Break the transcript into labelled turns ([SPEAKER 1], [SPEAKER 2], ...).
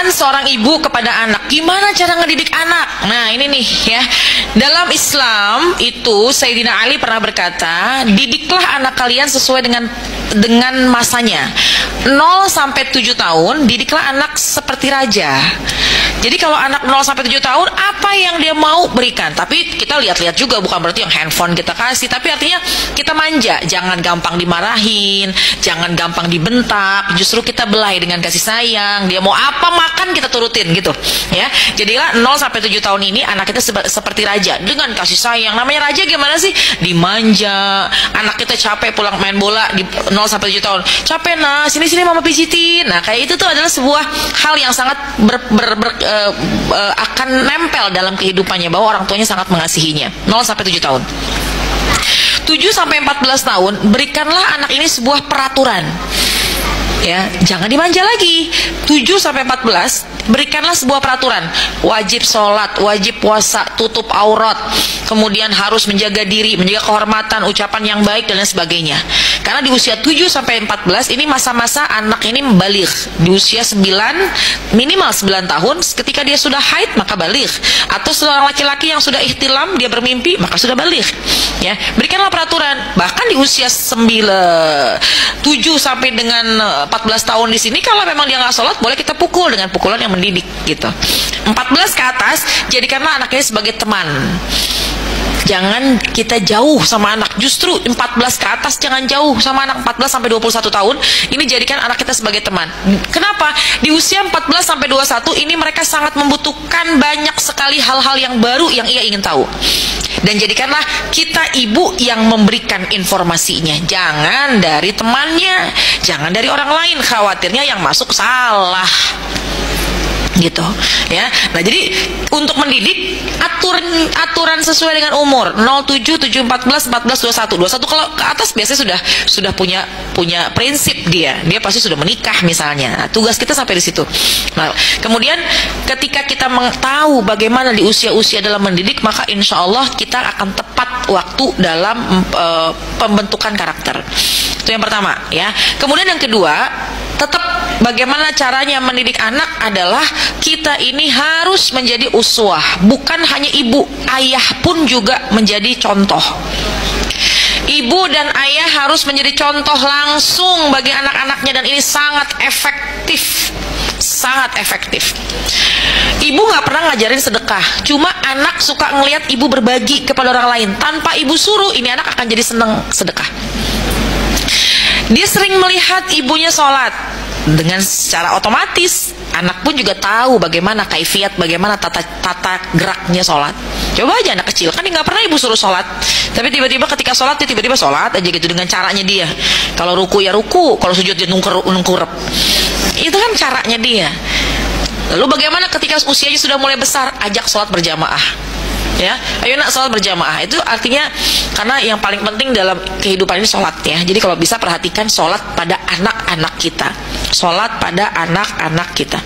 [SPEAKER 1] peran seorang ibu kepada anak. Gimana cara ngedidik anak? Nah ini nih ya, dalam Islam itu Sayyidina Ali pernah berkata, didiklah anak kalian sesuai dengan masanya. 0 sampai 7 tahun didiklah anak seperti raja. Jadi kalau anak 0 sampai 7 tahun, apa yang dia mau berikan. Tapi kita lihat-lihat juga, bukan berarti yang handphone kita kasih, tapi artinya kita manja. Jangan gampang dimarahin, jangan gampang dibentak. Justru kita belai dengan kasih sayang. Dia mau apa makan kita turutin gitu. Ya, jadilah 0 sampai 7 tahun ini anak kita seperti raja dengan kasih sayang. Namanya raja gimana sih? Dimanja. Anak kita capek pulang main bola di 0 sampai 7 tahun. Capek nah, sini-sini mama pijitin. Nah, kayak itu tuh adalah sebuah hal yang sangat akan nempel dalam kehidupannya, bahwa orang tuanya sangat mengasihinya. 0 sampai 7 tahun. 7 sampai 14 tahun berikanlah anak ini sebuah peraturan. Ya, jangan dimanja lagi. 7 sampai 14 berikanlah sebuah peraturan. Wajib sholat, wajib puasa, tutup aurat, kemudian harus menjaga diri, menjaga kehormatan, ucapan yang baik dan lain sebagainya. Karena di usia 7 sampai 14 ini masa-masa anak ini baligh. Di usia 9, minimal 9 tahun, ketika dia sudah haid maka baligh. Atau seorang laki-laki yang sudah ihtilam, dia bermimpi, maka sudah baligh. Ya, berikanlah peraturan. Bahkan di usia 7 sampai dengan 14 tahun di sini, kalau memang dia nggak sholat, boleh kita pukul dengan pukulan yang mendidik gitu. 14 ke atas, jadikanlah anaknya sebagai teman. Jangan kita jauh sama anak. Justru 14 ke atas jangan jauh sama anak. 14 sampai 21 tahun ini jadikan anak kita sebagai teman. Kenapa? Di usia 14 sampai 21 ini mereka sangat membutuhkan banyak sekali hal-hal yang baru yang ia ingin tahu. Dan jadikanlah kita ibu yang memberikan informasinya. Jangan dari temannya, jangan dari orang lain. Khawatirnya yang masuk salah. Gitu ya. Nah, jadi untuk mendidik aturan sesuai dengan umur 07, 7, 14, 14, 21. 21 kalau ke atas biasanya sudah punya prinsip dia pasti sudah menikah misalnya. Nah, tugas kita sampai di situ. Nah, kemudian ketika kita tahu bagaimana di usia-usia dalam mendidik, maka insya Allah kita akan tepat waktu dalam pembentukan karakter. Itu yang pertama ya. Kemudian yang kedua, tetap bagaimana caranya mendidik anak adalah kita ini harus menjadi uswah. Bukan hanya ibu, ayah pun juga menjadi contoh. Ibu dan ayah harus menjadi contoh langsung bagi anak-anaknya, dan ini sangat efektif. Sangat efektif. Ibu gak pernah ngajarin sedekah, cuma anak suka ngelihat ibu berbagi kepada orang lain. Tanpa ibu suruh, ini anak akan jadi senang sedekah. Dia sering melihat ibunya sholat, dengan secara otomatis anak pun juga tahu bagaimana kaifiat, bagaimana tata geraknya sholat. Coba aja anak kecil, kan dia nggak pernah ibu suruh sholat, tapi tiba-tiba ketika sholat dia tiba-tiba sholat aja gitu dengan caranya dia. Kalau ruku ya ruku, kalau sujud dia nungkurep. Itu kan caranya dia. Lalu bagaimana ketika usianya sudah mulai besar, ajak sholat berjamaah. Ya, ayo nak sholat berjamaah. Itu artinya karena yang paling penting dalam kehidupan ini sholat ya. Jadi kalau bisa perhatikan sholat pada anak-anak kita, sholat pada anak-anak kita.